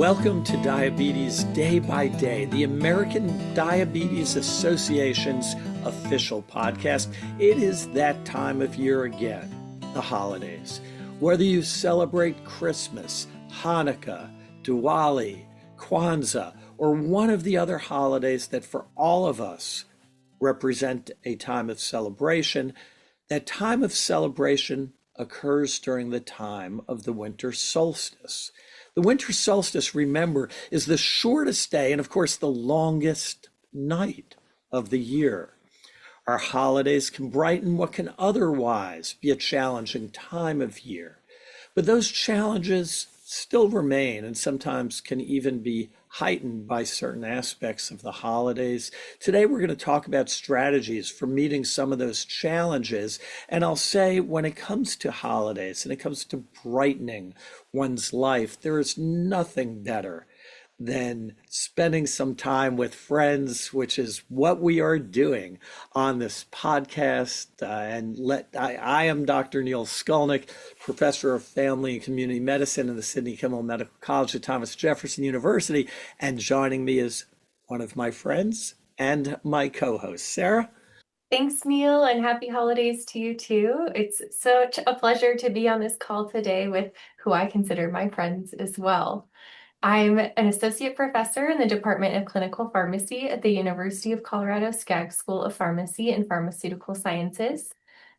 Welcome to Diabetes Day by Day, the American Diabetes Association's official podcast. It is that time of year again, the holidays. Whether you celebrate Christmas, Hanukkah, Diwali, Kwanzaa, or one of the other holidays that for all of us represent a time of celebration, that time of celebration occurs during the time of the winter solstice. The winter solstice, remember, is the shortest day and, of course, the longest night of the year. Our holidays can brighten what can otherwise be a challenging time of year. But those challenges still remain and sometimes can even be heightened by certain aspects of the holidays. Today, we're going to talk about strategies for meeting some of those challenges. And I'll say when it comes to holidays and it comes to brightening one's life, there is nothing better than spending some time with friends, which is what we are doing on this podcast. I am Dr. Neil Skolnik, professor of family and community medicine in the Sidney Kimmel Medical College at Thomas Jefferson University. And joining me is one of my friends and my co-host, Sarah. Thanks, Neil, and happy holidays to you too. It's such a pleasure to be on this call today with who I consider my friends as well. I'm an associate professor in the Department of Clinical Pharmacy at the University of Colorado Skaggs School of Pharmacy and Pharmaceutical Sciences.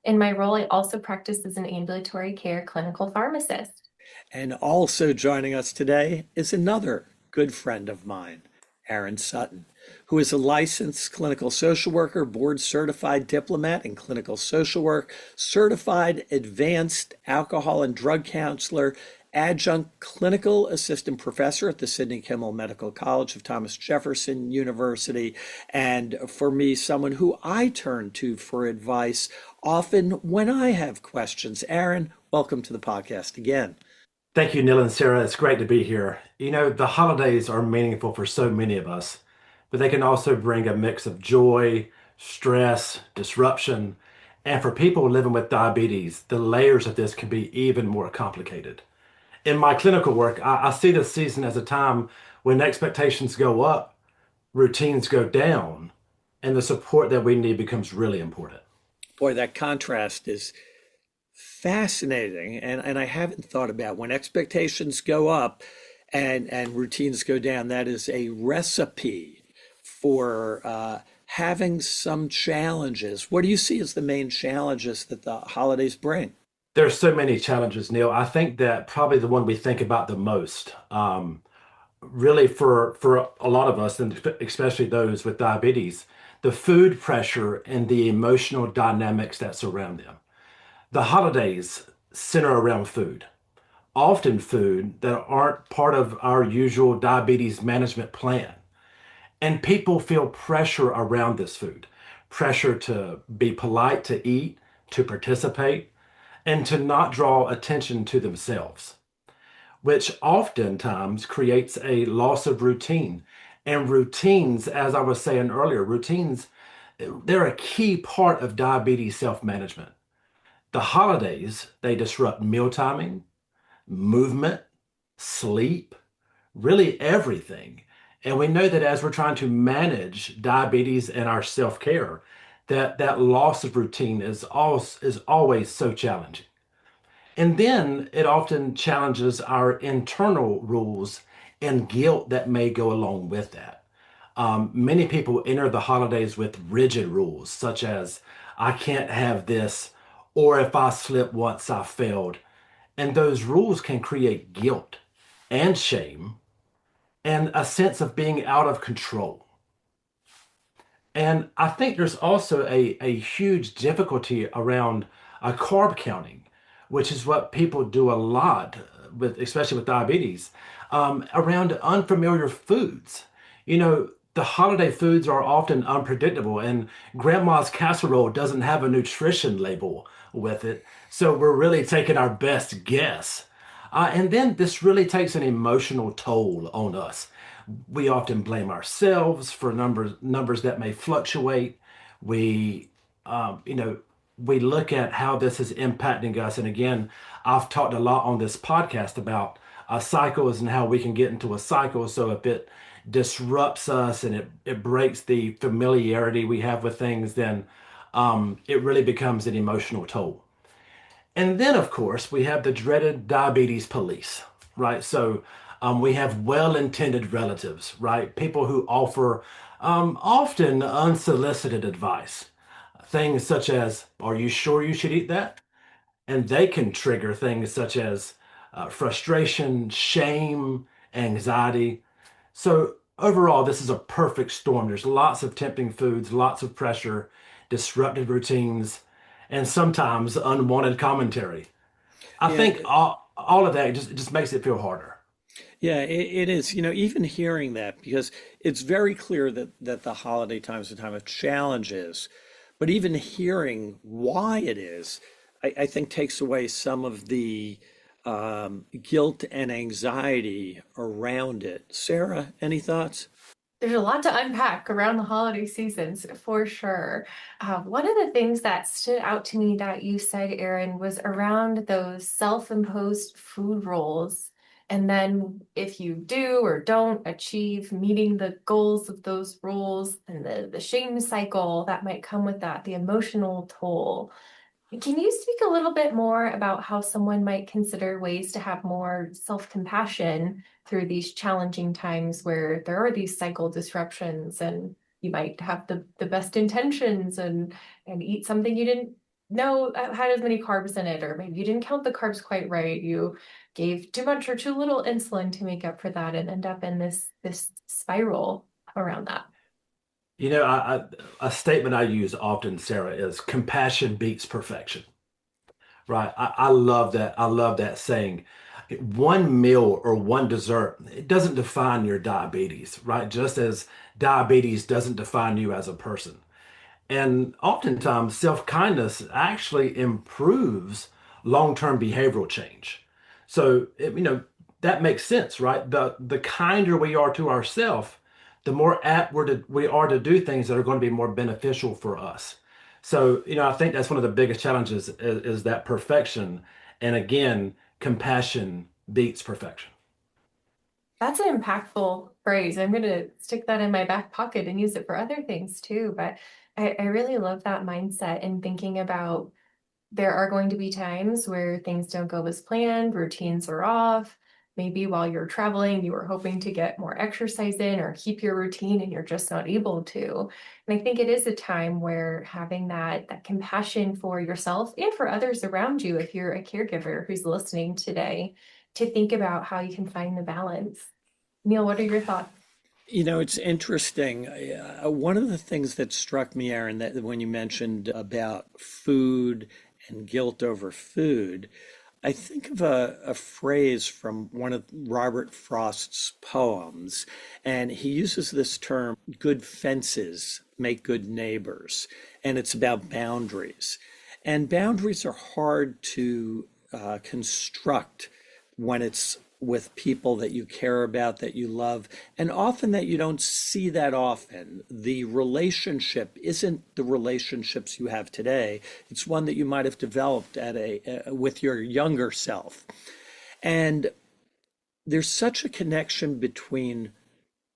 In my role, I also practice as an ambulatory care clinical pharmacist. And also joining us today is another good friend of mine, Aaron Sutton, who is a licensed clinical social worker, board certified diplomat in clinical social work, certified advanced alcohol and drug counselor, adjunct clinical assistant professor at the Sidney Kimmel Medical College of Thomas Jefferson University, and for me, someone who I turn to for advice often when I have questions. Aaron, welcome to the podcast again. Thank you, Neil and Sarah. It's great to be here. You know, the holidays are meaningful for so many of us, but they can also bring a mix of joy, stress, disruption, and for people living with diabetes, the layers of this can be even more complicated. In my clinical work, I see this season as a time when expectations go up, routines go down, and the support that we need becomes really important. Boy, that contrast is fascinating. And I haven't thought about when expectations go up and routines go down. That is a recipe for having some challenges. What do you see as the main challenges that the holidays bring? There's so many challenges, Neil. I think that probably the one we think about the most, really for a lot of us, and especially those with diabetes, the food pressure and the emotional dynamics that surround them. The holidays center around food, often food that aren't part of our usual diabetes management plan. And people feel pressure around this food, pressure to be polite, to eat, to participate, and to not draw attention to themselves, which oftentimes creates a loss of routine. And routines, as I was saying earlier, routines, they're a key part of diabetes self-management. The holidays, they disrupt meal timing, movement, sleep, really everything. And we know that as we're trying to manage diabetes and our self-care, that loss of routine is always so challenging. And then it often challenges our internal rules and guilt that may go along with that. Many people enter the holidays with rigid rules, such as, I can't have this, or if I slip once, I failed. And those rules can create guilt and shame and a sense of being out of control. And I think there's also a huge difficulty around carb counting, which is what people do a lot with, especially with diabetes, around unfamiliar foods. You know, the holiday foods are often unpredictable, and grandma's casserole doesn't have a nutrition label with it. So we're really taking our best guess. And then this really takes an emotional toll on us. We often blame ourselves for numbers that may fluctuate. We, we look at how this is impacting us. And again, I've talked a lot on this podcast about cycles and how we can get into a cycle. So if it disrupts us and it breaks the familiarity we have with things, then it really becomes an emotional toll. And then, of course, we have the dreaded diabetes police, right? So we have well-intended relatives, right? People who offer often unsolicited advice. Things such as, are you sure you should eat that? And they can trigger things such as frustration, shame, anxiety. So overall, this is a perfect storm. There's lots of tempting foods, lots of pressure, disrupted routines, and sometimes unwanted commentary. I Yeah, think all of that just makes it feel harder. yeah, it is. Even hearing that, because it's very clear that the holiday time is a time of challenges, but even hearing why it is, I think takes away some of the guilt and anxiety around it. Sarah, any thoughts? There's a lot to unpack around the holiday seasons for sure. One of the things that stood out to me that you said, Aaron, was around those self-imposed food rules. And then if you do or don't achieve meeting the goals of those rules and the shame cycle that might come with that, the emotional toll. Can you speak a little bit more about how someone might consider ways to have more self-compassion through these challenging times where there are these cycle disruptions and you might have the best intentions and eat something you didn't know had as many carbs in it, or maybe you didn't count the carbs quite right. You gave too much or too little insulin to make up for that and end up in this spiral around that. You know, a statement I use often, Sarah, is compassion beats perfection. Right. I love that. I love that saying. One meal or one dessert, it doesn't define your diabetes, right? Just as diabetes doesn't define you as a person. And oftentimes, self-kindness actually improves long-term behavioral change. So, that makes sense, right? The kinder we are to ourselves, the more apt we are to do things that are going to be more beneficial for us. So, I think that's one of the biggest challenges is that perfection. And again, compassion beats perfection. That's an impactful phrase. I'm going to stick that in my back pocket and use it for other things too. But I really love that mindset and thinking about there are going to be times where things don't go as planned, routines are off. Maybe while you're traveling, you were hoping to get more exercise in or keep your routine and you're just not able to. And I think it is a time where having that compassion for yourself and for others around you, if you're a caregiver who's listening today, to think about how you can find the balance. Neil, what are your thoughts? It's interesting. One of the things that struck me, Aaron, that when you mentioned about food and guilt over food, I think of a phrase from one of Robert Frost's poems, and he uses this term, good fences make good neighbors, and it's about boundaries. And boundaries are hard to construct when it's with people that you care about, that you love, and often that you don't see that often. The relationship isn't the relationships you have today. It's one that you might have developed at with your younger self. And there's such a connection between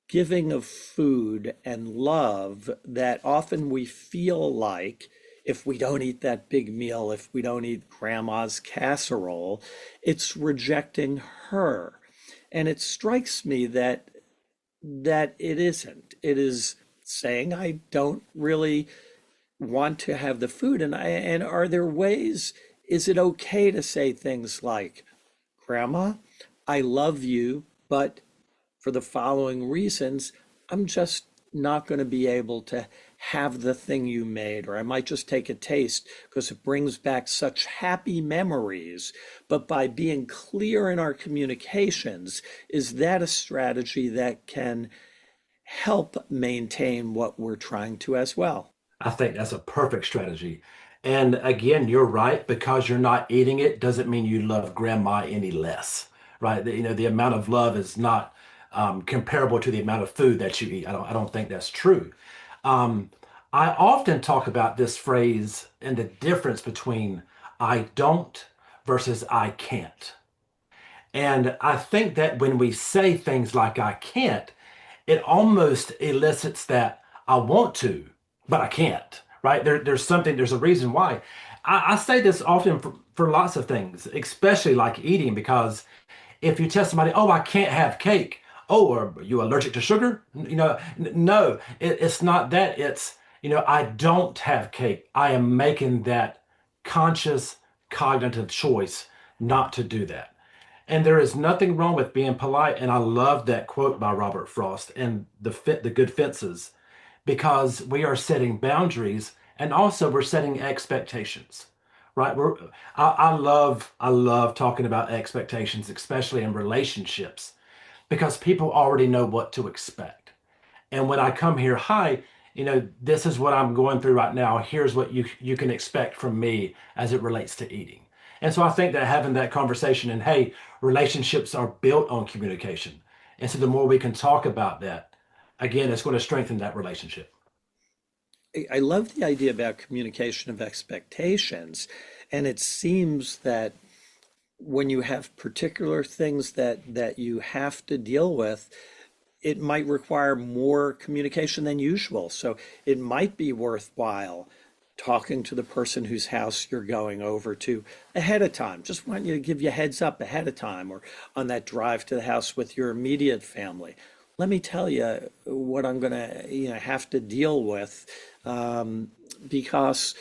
giving of food and love that often we feel like if we don't eat that big meal, if we don't eat grandma's casserole, it's rejecting her. And it strikes me that it isn't. It is saying I don't really want to have the food. And are there ways, is it okay to say things like, Grandma, I love you, but for the following reasons, I'm just not going to be able to have the thing you made, or I might just take a taste because it brings back such happy memories. But by being clear in our communications, is that a strategy that can help maintain what we're trying to as well? I think that's a perfect strategy. And again, you're right, because you're not eating it doesn't mean you love grandma any less, right? The amount of love is not comparable to the amount of food that you eat. I don't think that's true. Um, I often talk about this phrase and the difference between I don't versus I can't. And I think that when we say things like I can't, it almost elicits that I want to, but I can't, right? There's a reason why. I say this often for lots of things, especially like eating, because if you tell somebody, oh, I can't have cake, oh, are you allergic to sugar? No, it's not that. It's, I don't have cake. I am making that conscious cognitive choice not to do that. And there is nothing wrong with being polite. And I love that quote by Robert Frost and the good fences, because we are setting boundaries and also we're setting expectations, right? I love talking about expectations, especially in relationships, because people already know what to expect. And when I come here, hi, this is what I'm going through right now. Here's what you can expect from me as it relates to eating. And so I think that having that conversation and hey, relationships are built on communication. And so the more we can talk about that, again, it's going to strengthen that relationship. I love the idea about communication of expectations. And it seems that when you have particular things that you have to deal with, it might require more communication than usual. So it might be worthwhile talking to the person whose house you're going over to ahead of time. Just want you to give you a heads up ahead of time, or on that drive to the house with your immediate family. Let me tell you what I'm going to, have to deal with, um, because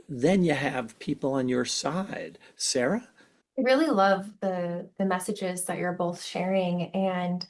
then you have people on your side. Sarah? I really love the messages that you're both sharing and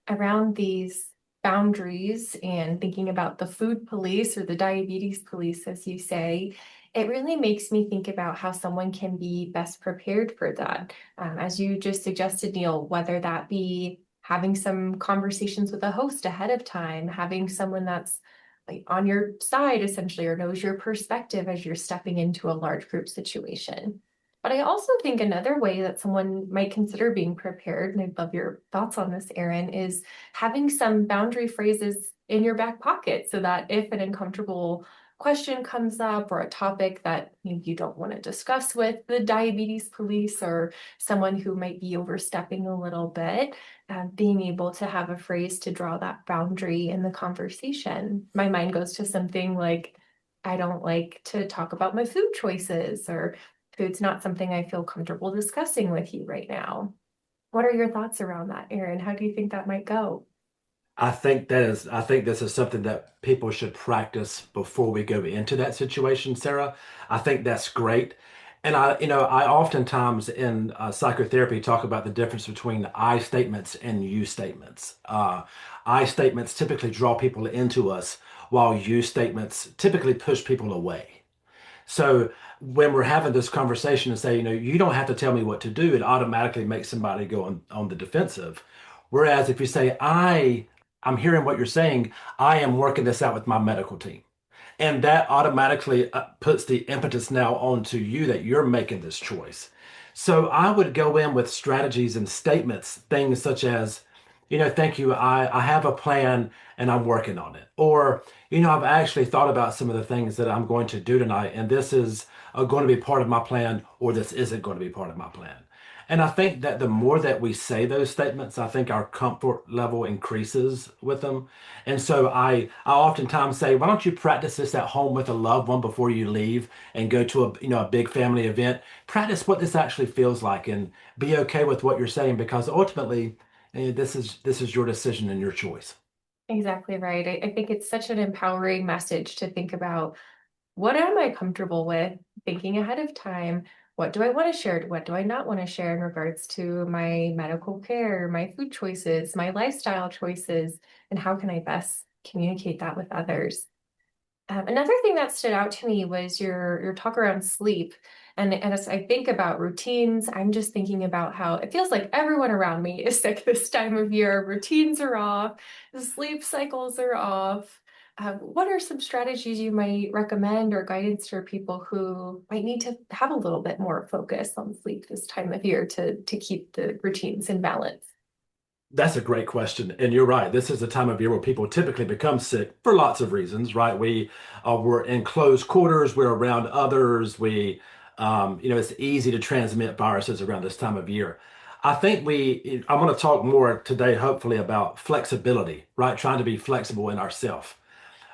around these boundaries and thinking about the food police or the diabetes police, as you say. It really makes me think about how someone can be best prepared for that. As you just suggested, Neil, whether that be having some conversations with a host ahead of time, having someone that's like on your side essentially or knows your perspective as you're stepping into a large group situation. But I also think another way that someone might consider being prepared, and I'd love your thoughts on this, Aaron, is having some boundary phrases in your back pocket so that if an uncomfortable question comes up or a topic that you don't want to discuss with the diabetes police or someone who might be overstepping a little bit, being able to have a phrase to draw that boundary in the conversation. My mind goes to something like, I don't like to talk about my food choices, or food's not something I feel comfortable discussing with you right now. What are your thoughts around that, Aaron? How do you think that might go? I think this is something that people should practice before we go into that situation, Sarah. I think that's great. And I oftentimes in psychotherapy talk about the difference between I statements and you statements. I statements typically draw people into us, while you statements typically push people away. So when we're having this conversation and say, you don't have to tell me what to do, it automatically makes somebody go on the defensive. Whereas if you say, I'm hearing what you're saying, I am working this out with my medical team. And that automatically puts the impetus now onto you that you're making this choice. So I would go in with strategies and statements, things such as, thank you, I have a plan and I'm working on it. Or, I've actually thought about some of the things that I'm going to do tonight, and this is going to be part of my plan, or this isn't going to be part of my plan. And I think that the more that we say those statements, I think our comfort level increases with them. And so I oftentimes say, why don't you practice this at home with a loved one before you leave and go to a big family event? Practice what this actually feels like and be okay with what you're saying, because ultimately this is your decision and your choice. Exactly right. I think it's such an empowering message to think about, what am I comfortable with thinking ahead of time? What do I want to share? What do I not want to share in regards to my medical care, my food choices, my lifestyle choices, and how can I best communicate that with others? Another thing that stood out to me was your talk around sleep. And as I think about routines, I'm just thinking about how it feels like everyone around me is sick this time of year. Routines are off, the sleep cycles are off. What are some strategies you might recommend or guidance for people who might need to have a little bit more focus on sleep this time of year to keep the routines in balance? That's a great question. And you're right. This is a time of year where people typically become sick for lots of reasons, right? We're in closed quarters, we're around others, it's easy to transmit viruses around this time of year. I'm going to talk more today, hopefully, about flexibility, right? Trying to be flexible in ourselves,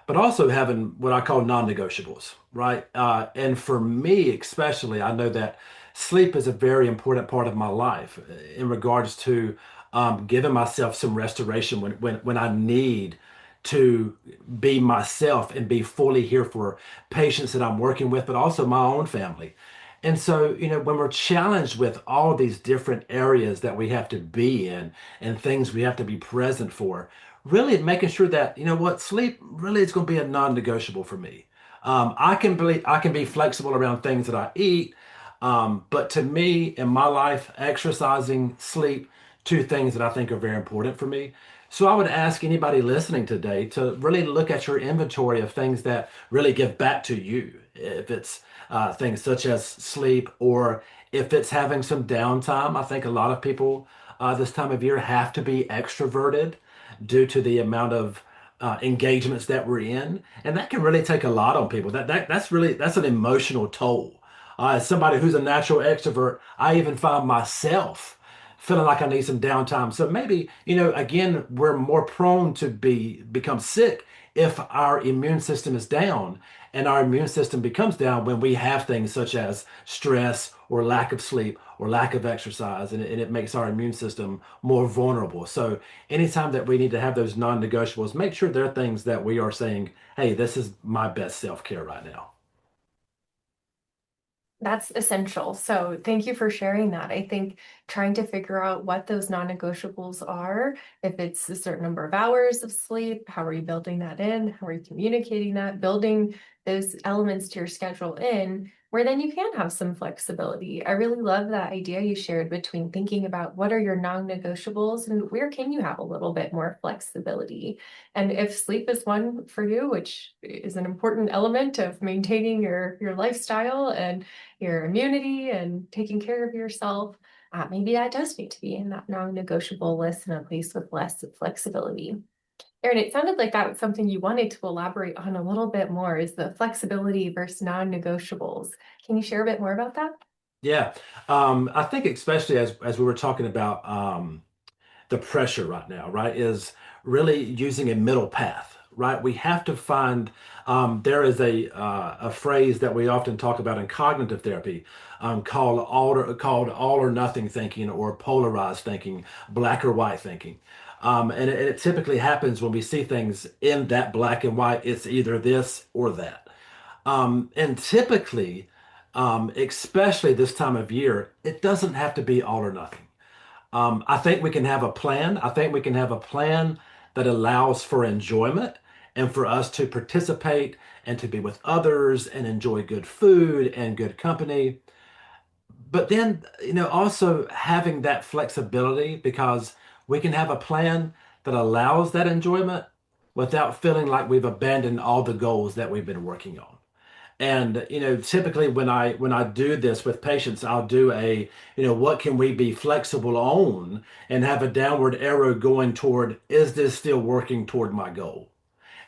but also having what I call non-negotiables, right? And for me, especially, I know that sleep is a very important part of my life in regards to giving myself some restoration when I need to be myself and be fully here for patients that I'm working with, but also my own family. And so, when we're challenged with all these different areas that we have to be in and things we have to be present for, really making sure that, sleep really is going to be a non-negotiable for me. I can be flexible around things that I eat, but to me, in my life, exercising, sleep, two things that I think are very important for me. So I would ask anybody listening today to really look at your inventory of things that really give back to you. If it's things such as sleep, or if it's having some downtime. I think a lot of people this time of year have to be extroverted due to the amount of engagements that we're in, and that can really take a lot on people. That's an emotional toll. As somebody who's a natural extrovert, I even find myself feeling like I need some downtime. So maybe, again, we're more prone to become sick if our immune system is down. And our immune system becomes down when we have things such as stress or lack of sleep or lack of exercise, and it makes our immune system more vulnerable. So anytime that we need to have those non-negotiables, make sure they're things that we are saying, hey, this is my best self-care right now. That's essential. So thank you for sharing that. I think trying to figure out what those non-negotiables are, if it's a certain number of hours of sleep, how are you building that in? How are you communicating that? Building those elements to your schedule in, where then you can have some flexibility. I really love that idea you shared between thinking about what are your non-negotiables and where can you have a little bit more flexibility. And if sleep is one for you, which is an important element of maintaining your lifestyle and your immunity and taking care of yourself, maybe that does need to be in that non-negotiable list in a place with less flexibility. Aaron, it sounded like that was something you wanted to elaborate on a little bit more, is the flexibility versus non-negotiables. Can you share a bit more about that? Yeah, I think especially as we were talking about the pressure right now, right, is really using a middle path, right? We have to find, there is a phrase that we often talk about in cognitive therapy called all or nothing thinking, or polarized thinking, black or white thinking. And it typically happens when we see things in that black and white. It's either this or that. And typically, especially this time of year, it doesn't have to be all or nothing. I think we can have a plan. I think we can have a plan that allows for enjoyment and for us to participate and to be with others and enjoy good food and good company. But then, also having that flexibility, because we can have a plan that allows that enjoyment without feeling like we've abandoned all the goals that we've been working on. And typically when I do this with patients, I'll do what can we be flexible on, and have a downward arrow going toward, is this still working toward my goal?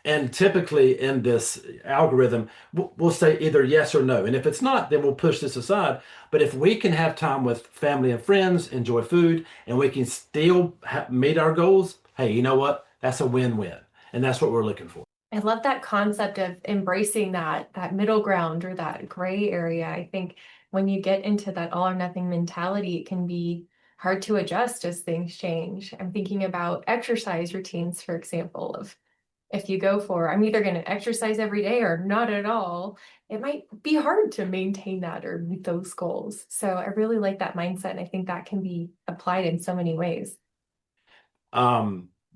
And typically in this algorithm, we'll say either yes or no. And if it's not, then we'll push this aside. But if we can have time with family and friends, enjoy food, and we can still meet our goals, hey, you know what? That's a win-win. And that's what we're looking for. I love that concept of embracing that middle ground or that gray area. I think when you get into that all or nothing mentality, it can be hard to adjust as things change. I'm thinking about exercise routines, for example, of if you go for, I'm either going to exercise every day or not at all, it might be hard to maintain that or meet those goals. So I really like that mindset. And I think that can be applied in so many ways.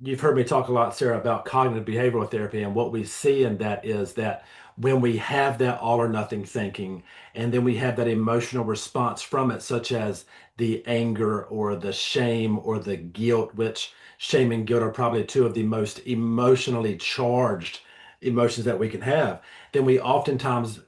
You've heard me talk a lot, Sarah, about cognitive behavioral therapy, and what we see in that is that when we have that all or nothing thinking, and then we have that emotional response from it, such as the anger or the shame or the guilt, which shame and guilt are probably two of the most emotionally charged emotions that we can have, then we oftentimes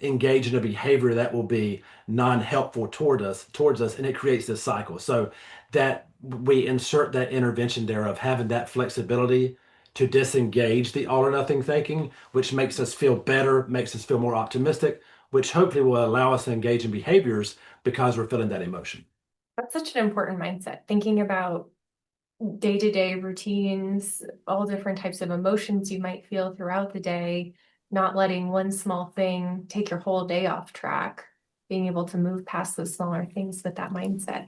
engage in a behavior that will be non-helpful towards us, and it creates this cycle. So that we insert that intervention there of having that flexibility to disengage the all or nothing thinking, which makes us feel better, makes us feel more optimistic, which hopefully will allow us to engage in behaviors because we're feeling that emotion. That's such an important mindset, thinking about day-to-day routines, all different types of emotions you might feel throughout the day, not letting one small thing take your whole day off track, being able to move past those smaller things with that mindset.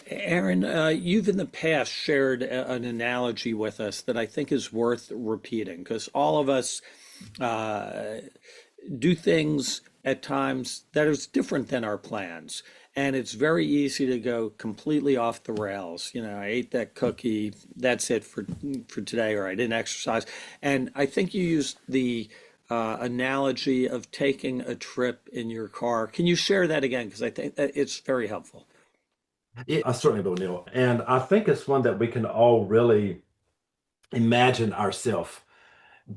Aaron, you've in the past shared an analogy with us that I think is worth repeating because all of us uh, do things at times that is different than our plans. And it's very easy to go completely off the rails. You know, I ate that cookie, that's it for today, or I didn't exercise. And I think you used the analogy of taking a trip in your car. Can you share that again? Because I think that it's very helpful. Yeah, I certainly will, Neil. And I think it's one that we can all really imagine ourselves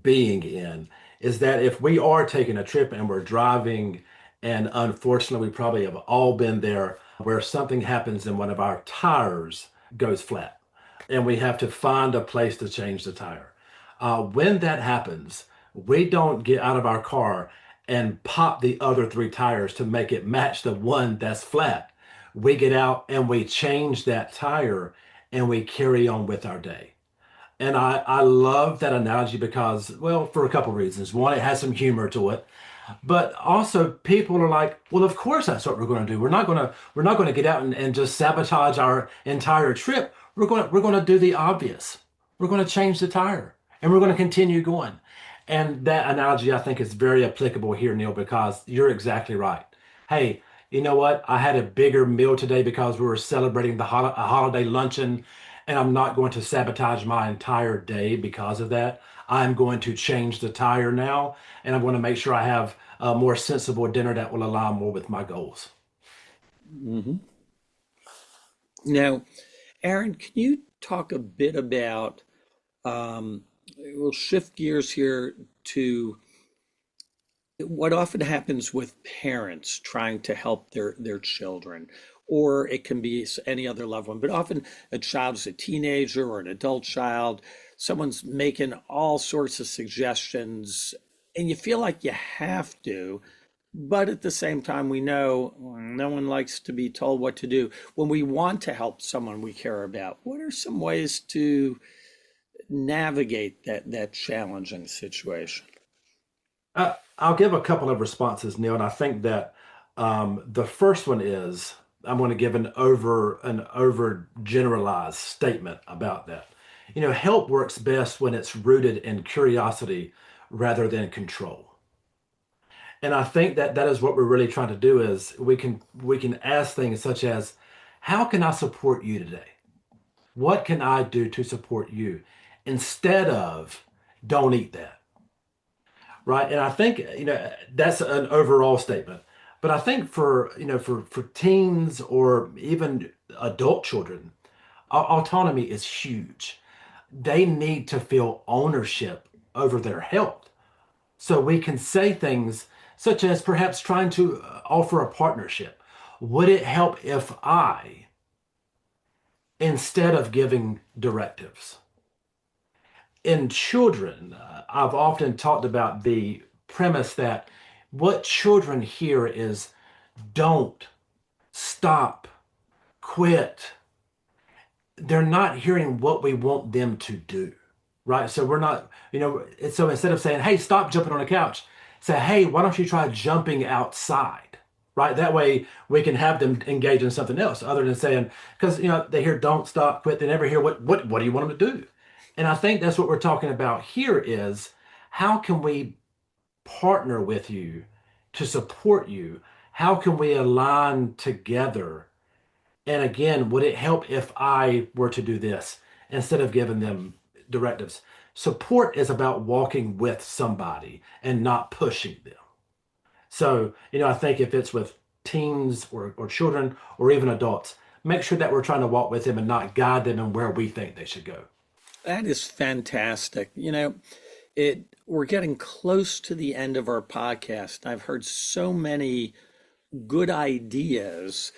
being in, is that if we are taking a trip and we're driving, and unfortunately, we probably have all been there where something happens and one of our tires goes flat, and we have to find a place to change the tire. When that happens, we don't get out of our car and pop the other three tires to make it match the one that's flat. We get out and we change that tire and we carry on with our day. And I love that analogy because, well, for a couple of reasons. One, it has some humor to it, but also people are like, well, of course that's what we're going to do. We're not going to get out and just sabotage our entire trip. We're going to do the obvious. We're going to change the tire and we're going to continue going. And that analogy I think is very applicable here, Neil, because you're exactly right. Hey, you know what? I had a bigger meal today because we were celebrating a holiday luncheon, and I'm not going to sabotage my entire day because of that. I'm going to change the tire now, and I'm going to make sure I have a more sensible dinner that will align more with my goals. Hmm. Now, Aaron, can you talk a bit about, we'll shift gears here to what often happens with parents trying to help their children, or it can be any other loved one, but often a child is a teenager or an adult child, someone's making all sorts of suggestions, and you feel like you have to, but at the same time, we know no one likes to be told what to do. When we want to help someone we care about, what are some ways to navigate that challenging situation? I'll give a couple of responses, Neil, and I think that the first one is I'm going to give an over generalized statement about that. You know, help works best when it's rooted in curiosity rather than control. And I think that that is what we're really trying to do is we can ask things such as, how can I support you today? What can I do to support you? Instead of, don't eat that. Right. And I think, that's an overall statement. But I think for teens or even adult children, autonomy is huge. They need to feel ownership over their health. So we can say things such as perhaps trying to offer a partnership. Would it help if I, instead of giving directives? In children, I've often talked about the premise that what children hear is don't, stop, quit. They're not hearing what we want them to do, right? So we're not, so instead of saying, hey, stop jumping on the couch, say, hey, why don't you try jumping outside, right? That way we can have them engage in something else other than saying, because, they hear don't, stop, quit. They never hear what do you want them to do? And I think that's what we're talking about here is how can we partner with you to support you? How can we align together? And again, would it help if I were to do this instead of giving them directives? Support is about walking with somebody and not pushing them. So, I think if it's with teens or children or even adults, make sure that we're trying to walk with them and not guide them in where we think they should go. That is fantastic. We're getting close to the end of our podcast. I've heard so many good ideas.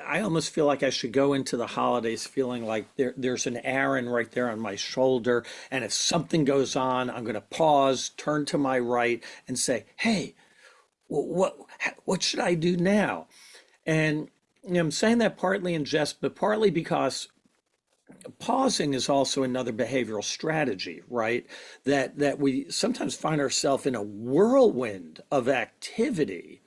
I almost feel like I should go into the holidays feeling like there's an Aaron right there on my shoulder. And if something goes on, I'm going to pause, turn to my right, and say, "Hey, what should I do now?" And I'm saying that partly in jest, but partly because pausing is also another behavioral strategy, right? That we sometimes find ourselves in a whirlwind of activity.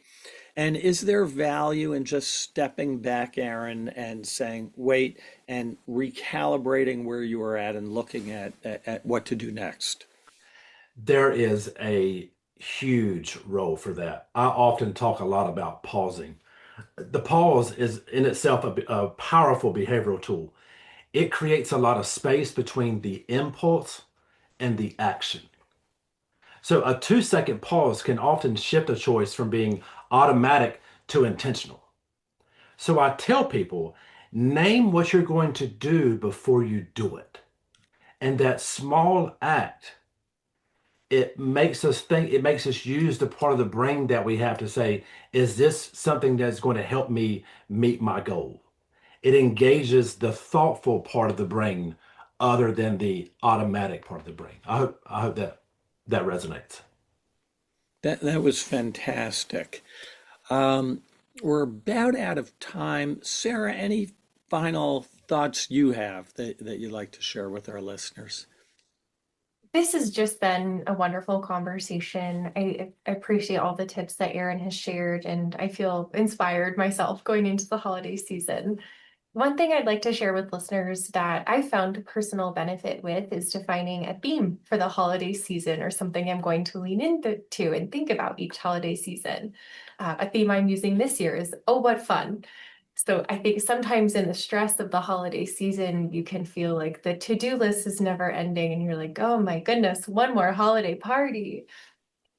And is there value in just stepping back, Aaron, and saying, wait, and recalibrating where you are at and looking at what to do next? There is a huge role for that. I often talk a lot about pausing. The pause is in itself a powerful behavioral tool. It creates a lot of space between the impulse and the action. So a 2-second pause can often shift a choice from being automatic to intentional. So I tell people, name what you're going to do before you do it. And that small act, it makes us think, it makes us use the part of the brain that we have to say, is this something that's going to help me meet my goal? It engages the thoughtful part of the brain other than the automatic part of the brain. I hope that resonates. That was fantastic. We're about out of time. Sarah, any final thoughts you have that you'd like to share with our listeners? This has just been a wonderful conversation. I appreciate all the tips that Aaron has shared, and I feel inspired myself going into the holiday season. One thing I'd like to share with listeners that I found personal benefit with is defining a theme for the holiday season, or something I'm going to lean into and think about each holiday season. A theme I'm using this year is, oh, what fun. So I think sometimes in the stress of the holiday season, you can feel like the to-do list is never ending and you're like, oh my goodness, one more holiday party.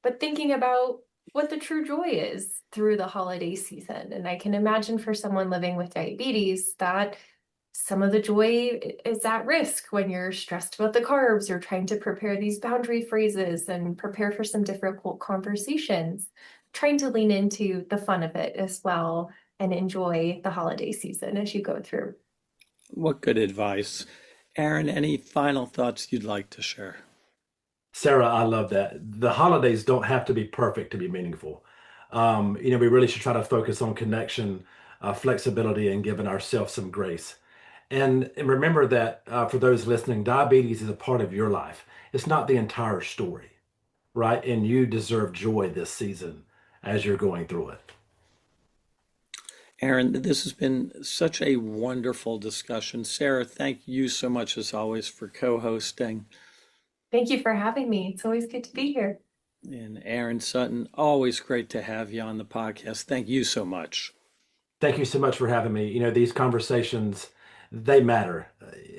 But thinking about what the true joy is through the holiday season. And I can imagine for someone living with diabetes that some of the joy is at risk when you're stressed about the carbs, you're trying to prepare these boundary phrases and prepare for some difficult conversations, trying to lean into the fun of it as well and enjoy the holiday season as you go through. What good advice. Aaron, any final thoughts you'd like to share? Sarah, I love that. The holidays don't have to be perfect to be meaningful. We really should try to focus on connection, flexibility, and giving ourselves some grace. And remember that for those listening, diabetes is a part of your life. It's not the entire story, right? And you deserve joy this season as you're going through it. Aaron, this has been such a wonderful discussion. Sarah, thank you so much as always for co-hosting. Thank you for having me. It's always good to be here. And Aaron Sutton, always great to have you on the podcast. Thank you so much. Thank you so much for having me. These conversations, they matter,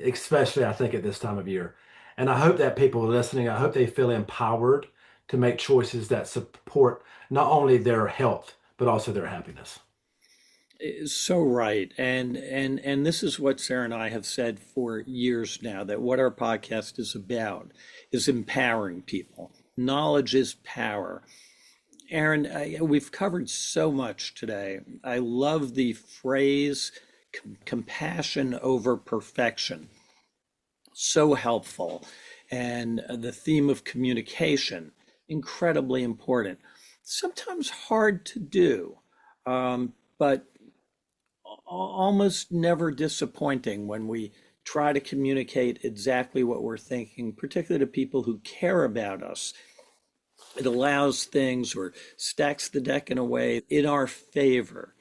especially I think at this time of year. And I hope that people listening, I hope they feel empowered to make choices that support not only their health, but also their happiness. So right. And this is what Sarah and I have said for years now, that what our podcast is about is empowering people. Knowledge is power. Aaron, we've covered so much today. I love the phrase compassion over perfection. So helpful. And the theme of communication, incredibly important. Sometimes hard to do, but almost never disappointing when we try to communicate exactly what we're thinking, particularly to people who care about us. It allows things or stacks the deck in a way in our favor.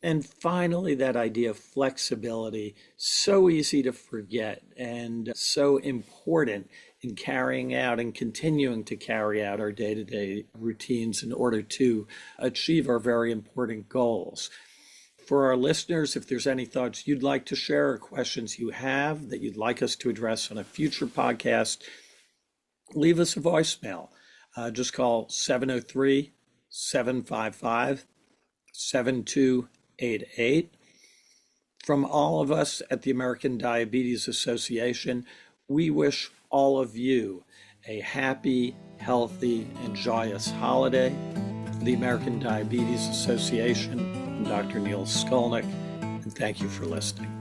And finally, that idea of flexibility, so easy to forget and so important in carrying out and continuing to carry out our day-to-day routines in order to achieve our very important goals. For our listeners, if there's any thoughts you'd like to share or questions you have that you'd like us to address on a future podcast, leave us a voicemail. Just call 703-755-7288. From all of us at the American Diabetes Association, we wish all of you a happy, healthy, and joyous holiday. For the American Diabetes Association, I'm Dr. Neil Skolnik, and thank you for listening.